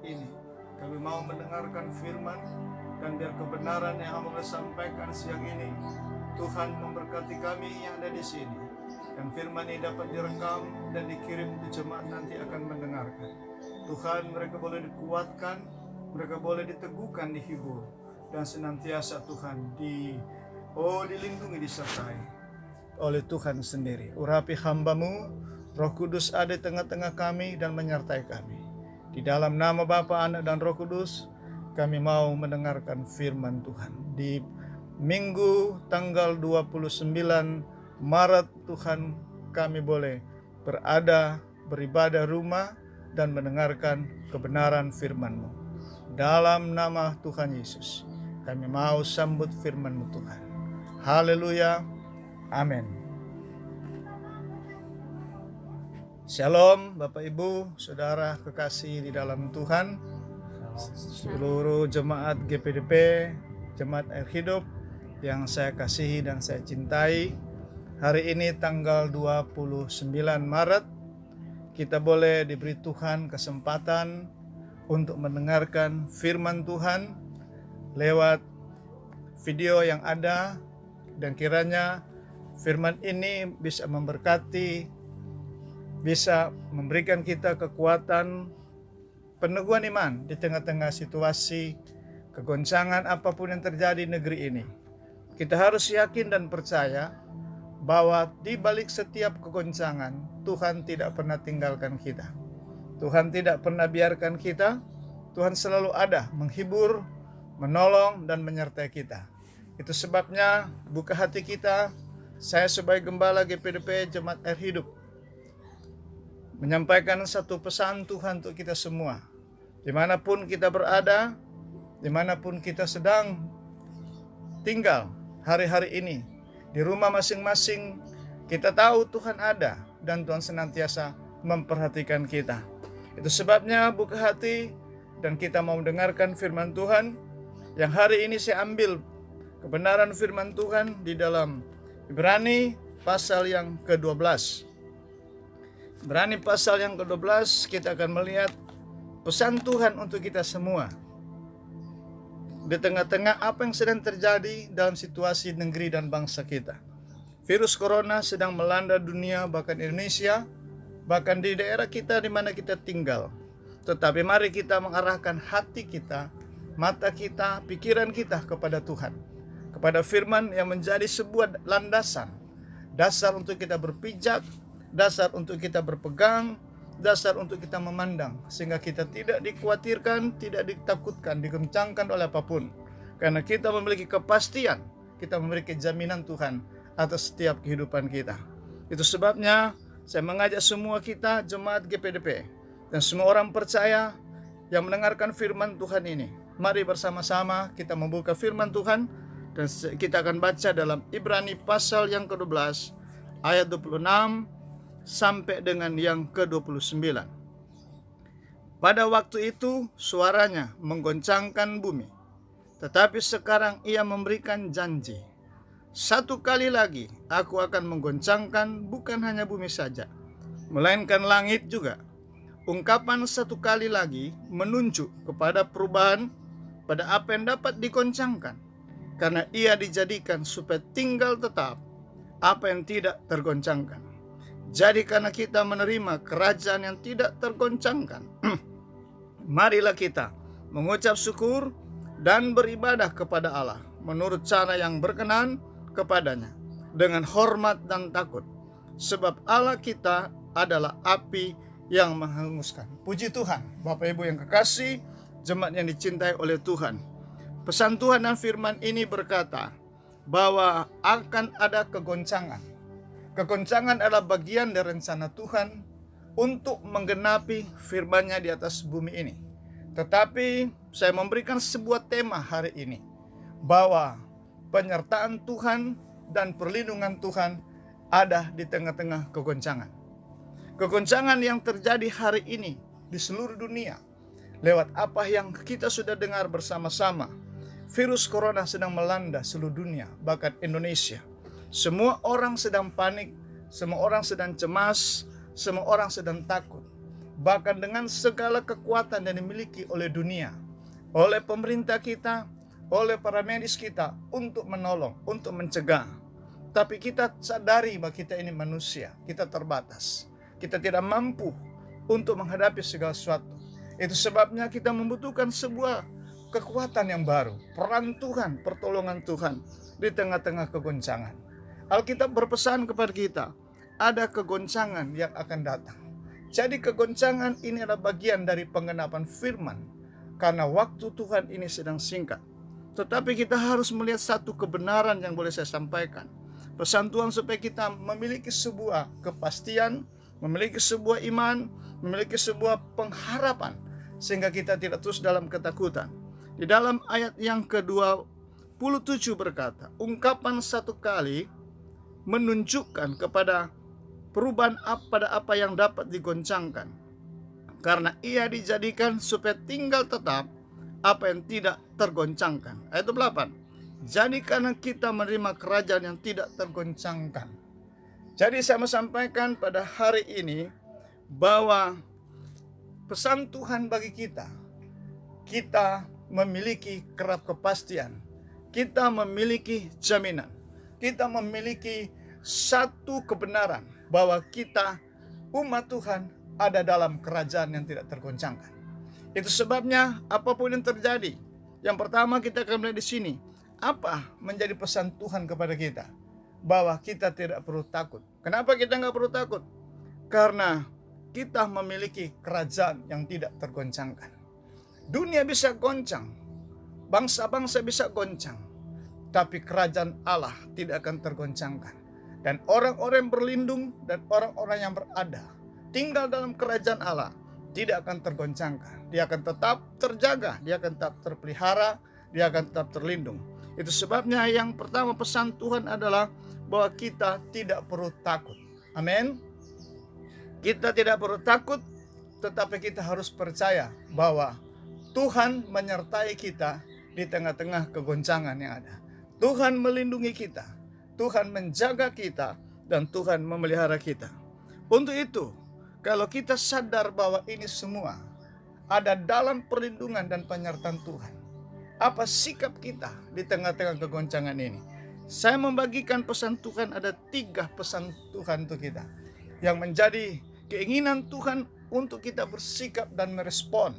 ini. Kami mau mendengarkan firman, dan biar kebenaran yang Anda sampaikan siang ini, Tuhan memberkati kami yang ada di sini. Dan firman ini dapat direkam dan dikirim ke jemaat nanti akan mendengarkan. Tuhan, mereka boleh dikuatkan, mereka boleh diteguhkan, dihibur, dan senantiasa Tuhan dilindungi, disertai oleh Tuhan sendiri. Urapi hamba-Mu, Roh Kudus ada di tengah-tengah kami dan menyertai kami. Di dalam nama Bapa, Anak, dan Roh Kudus, kami mau mendengarkan firman Tuhan. Di Minggu tanggal 29 Maret, Tuhan, kami boleh beribadah rumah dan mendengarkan kebenaran firman-Mu. Dalam nama Tuhan Yesus, kami mau sambut firman-Mu, Tuhan. Haleluya. Amin. Shalom Bapak Ibu, Saudara kekasih di dalam Tuhan, seluruh jemaat GPDP, Jemaat Air Hidup yang saya kasihi dan saya cintai. Hari ini tanggal 29 Maret, kita boleh diberi Tuhan kesempatan untuk mendengarkan firman Tuhan lewat video yang ada, dan kiranya firman ini bisa memberkati, bisa memberikan kita kekuatan, peneguhan iman di tengah-tengah situasi kegoncangan apapun yang terjadi di negeri ini. Kita harus yakin dan percaya bahwa di balik setiap kegoncangan, Tuhan tidak pernah tinggalkan kita. Tuhan tidak pernah biarkan kita. Tuhan selalu ada menghibur, menolong, dan menyertai kita. Itu sebabnya buka hati kita, saya sebagai gembala GPDP Jemaat Air Hidup, menyampaikan satu pesan Tuhan untuk kita semua. Dimanapun kita berada, dimanapun kita sedang tinggal hari-hari ini, di rumah masing-masing, kita tahu Tuhan ada dan Tuhan senantiasa memperhatikan kita. Itu sebabnya buka hati dan kita mau mendengarkan firman Tuhan, yang hari ini saya ambil kebenaran firman Tuhan di dalam Ibrani pasal yang ke-12. Ibrani pasal yang ke-12, kita akan melihat pesan Tuhan untuk kita semua. Di tengah-tengah apa yang sedang terjadi dalam situasi negeri dan bangsa kita. Virus corona sedang melanda dunia, bahkan Indonesia, bahkan di daerah kita di mana kita tinggal. Tetapi mari kita mengarahkan hati kita, mata kita, pikiran kita kepada Tuhan, kepada firman yang menjadi sebuah landasan, dasar untuk kita berpijak, dasar untuk kita berpegang, dasar untuk kita memandang, sehingga kita tidak dikhawatirkan, tidak ditakutkan, digoncangkan oleh apapun. Karena kita memiliki kepastian, kita memiliki jaminan Tuhan atas setiap kehidupan kita. Itu sebabnya saya mengajak semua kita, jemaat GPDP, dan semua orang percaya yang mendengarkan firman Tuhan ini. Mari bersama-sama kita membuka firman Tuhan, dan kita akan baca dalam Ibrani pasal yang ke-12, ayat 26, sampai dengan yang ke-29. Pada waktu itu suaranya menggoncangkan bumi, tetapi sekarang ia memberikan janji. Satu kali lagi aku akan menggoncangkan bukan hanya bumi saja, melainkan langit juga. Ungkapan satu kali lagi menunjuk kepada perubahan pada apa yang dapat digoncangkan, karena ia dijadikan supaya tinggal tetap apa yang tidak tergoncangkan. Jadi karena kita menerima kerajaan yang tidak tergoncangkan, marilah kita mengucap syukur dan beribadah kepada Allah menurut cara yang berkenan kepadanya, dengan hormat dan takut. Sebab Allah kita adalah api yang menghanguskan. Puji Tuhan. Bapak Ibu yang kekasih, jemaat yang dicintai oleh Tuhan, pesan Tuhan dan firman ini berkata bahwa akan ada kegoncangan. Kegoncangan adalah bagian dari rencana Tuhan untuk menggenapi firman-Nya di atas bumi ini. Tetapi saya memberikan sebuah tema hari ini, bahwa penyertaan Tuhan dan perlindungan Tuhan ada di tengah-tengah kegoncangan. Kegoncangan yang terjadi hari ini di seluruh dunia, lewat apa yang kita sudah dengar bersama-sama, virus corona sedang melanda seluruh dunia, bahkan Indonesia. Semua orang sedang panik, semua orang sedang cemas, semua orang sedang takut. bahkan dengan segala kekuatan yang dimiliki oleh dunia, oleh pemerintah kita, oleh para medis kita untuk menolong, untuk mencegah. Tapi kita sadari bahwa kita ini manusia, kita terbatas. Kita tidak mampu untuk menghadapi segala sesuatu. Itu sebabnya kita membutuhkan sebuah kekuatan yang baru, peran Tuhan, pertolongan Tuhan di tengah-tengah kegoncangan. Alkitab berpesan kepada kita, ada kegoncangan yang akan datang. Jadi kegoncangan ini adalah bagian dari penggenapan firman, karena waktu Tuhan ini sedang singkat. Tetapi kita harus melihat satu kebenaran yang boleh saya sampaikan. Pesan Tuhan supaya kita memiliki sebuah kepastian, memiliki sebuah iman, memiliki sebuah pengharapan, sehingga kita tidak terus dalam ketakutan. Di dalam ayat yang ke-27 berkata, ungkapan satu kali menunjukkan kepada perubahan pada apa yang dapat digoncangkan, karena ia dijadikan supaya tinggal tetap apa yang tidak tergoncangkan. Ayat 8. Jadi karena kita menerima kerajaan yang tidak tergoncangkan. Jadi saya mau sampaikan pada hari ini bahwa pesan Tuhan bagi kita, kita memiliki kerap kepastian, kita memiliki jaminan, kita memiliki satu kebenaran bahwa kita umat Tuhan ada dalam kerajaan yang tidak tergoncangkan. Itu sebabnya apapun yang terjadi, yang pertama kita akan melihat di sini, apa menjadi pesan Tuhan kepada kita, bahwa kita tidak perlu takut. Kenapa kita nggak perlu takut? Karena kita memiliki kerajaan yang tidak tergoncangkan. Dunia bisa goncang, bangsa-bangsa bisa goncang, tapi kerajaan Allah tidak akan tergoncangkan. Dan orang-orang yang berlindung dan orang-orang yang berada tinggal dalam kerajaan Allah tidak akan tergoncangkan. Dia akan tetap terjaga, dia akan tetap terpelihara, dia akan tetap terlindung. Itu sebabnya yang pertama pesan Tuhan adalah bahwa kita tidak perlu takut. Amin. Kita tidak perlu takut, tetapi kita harus percaya bahwa Tuhan menyertai kita di tengah-tengah kegoncangan yang ada. Tuhan melindungi kita, Tuhan menjaga kita, dan Tuhan memelihara kita. Untuk itu, kalau kita sadar bahwa ini semua ada dalam perlindungan dan penyertaan Tuhan, apa sikap kita di tengah-tengah kegoncangan ini? Saya membagikan pesan Tuhan, ada 3 pesan Tuhan untuk kita, yang menjadi keinginan Tuhan untuk kita bersikap dan merespon.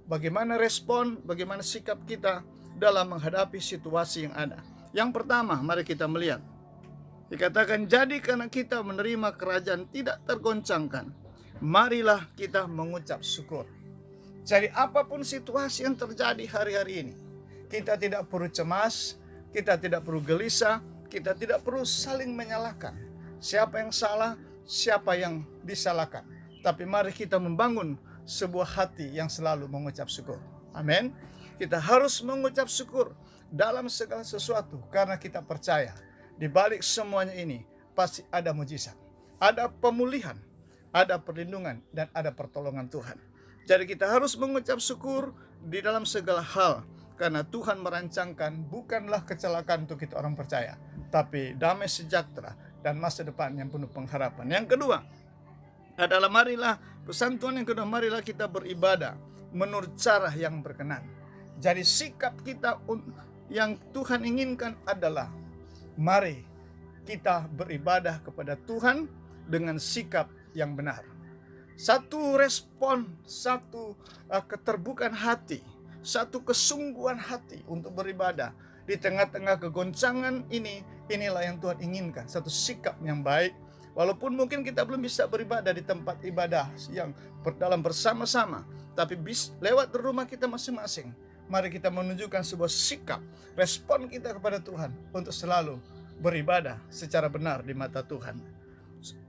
Bagaimana respon, bagaimana sikap kita dalam menghadapi situasi yang ada. Yang pertama, mari kita melihat. Dikatakan, jadi karena kita menerima kerajaan tidak tergoncangkan, marilah kita mengucap syukur. Jadi apapun situasi yang terjadi hari-hari ini, kita tidak perlu cemas, kita tidak perlu gelisah, kita tidak perlu saling menyalahkan. Siapa yang salah, siapa yang disalahkan. Tapi mari kita membangun sebuah hati yang selalu mengucap syukur. Amin. Kita harus mengucap syukur dalam segala sesuatu, karena kita percaya di balik semuanya ini pasti ada mujizat, ada pemulihan, ada perlindungan, dan ada pertolongan Tuhan. Jadi kita harus mengucap syukur di dalam segala hal, karena Tuhan merancangkan bukanlah kecelakaan untuk kita orang percaya, tapi damai sejahtera dan masa depan yang penuh pengharapan. Yang kedua adalah marilah, pesan Tuhan yang kedua, marilah kita beribadah menurut cara yang berkenan. Jadi sikap kita yang Tuhan inginkan adalah, mari kita beribadah kepada Tuhan dengan sikap yang benar. Satu respon, satu keterbukaan hati, satu kesungguhan hati untuk beribadah di tengah-tengah kegoncangan ini, inilah yang Tuhan inginkan. Satu sikap yang baik. Walaupun mungkin kita belum bisa beribadah di tempat ibadah yang dalam bersama-sama, tapi lewat rumah kita masing-masing, mari kita menunjukkan sebuah sikap, respon kita kepada Tuhan untuk selalu beribadah secara benar di mata Tuhan.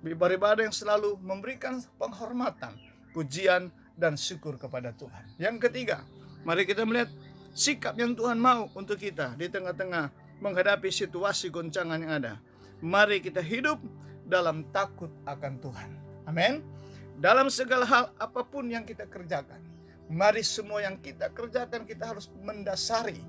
Beribadah yang selalu memberikan penghormatan, pujian, dan syukur kepada Tuhan. Yang ketiga, mari kita melihat sikap yang Tuhan mau untuk kita di tengah-tengah menghadapi situasi goncangan yang ada. Mari kita hidup dalam takut akan Tuhan. Amin. Dalam segala hal apapun yang kita kerjakan, mari semua yang kita kerjakan kita harus mendasari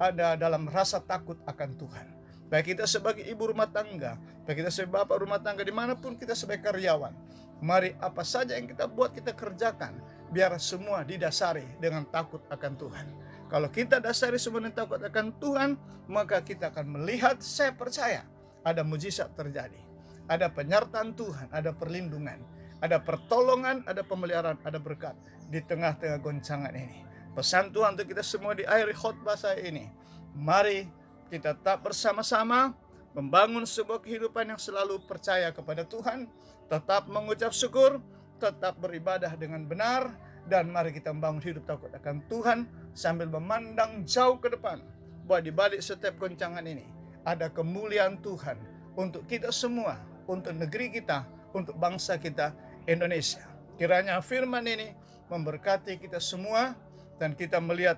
ada dalam rasa takut akan Tuhan. baik kita sebagai ibu rumah tangga, baik kita sebagai bapak rumah tangga, dimanapun kita sebagai karyawan. Mari apa saja yang kita buat, kita kerjakan, biar semua didasari dengan takut akan Tuhan. Kalau kita dasari semua dengan takut akan Tuhan, maka kita akan melihat, saya percaya, ada mujizat terjadi. Ada penyertaan Tuhan, ada perlindungan, ada pertolongan, ada pemeliharaan, ada berkat di tengah-tengah goncangan ini. Pesan Tuhan untuk kita semua di akhir khotbah saya ini, mari kita tetap bersama-sama membangun sebuah kehidupan yang selalu percaya kepada Tuhan, tetap mengucap syukur, tetap beribadah dengan benar, dan mari kita membangun hidup takut akan Tuhan sambil memandang jauh ke depan, bahwa di balik setiap goncangan ini ada kemuliaan Tuhan untuk kita semua, untuk negeri kita, untuk bangsa kita Indonesia. Kiranya firman ini memberkati kita semua, dan kita melihat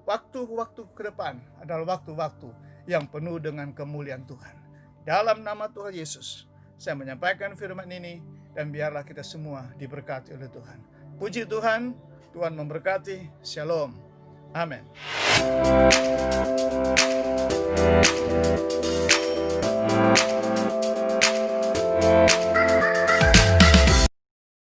waktu-waktu ke depan adalah waktu-waktu yang penuh dengan kemuliaan Tuhan. Dalam nama Tuhan Yesus, saya menyampaikan firman ini, dan biarlah kita semua diberkati oleh Tuhan. Puji Tuhan, Tuhan memberkati. Shalom. Amin.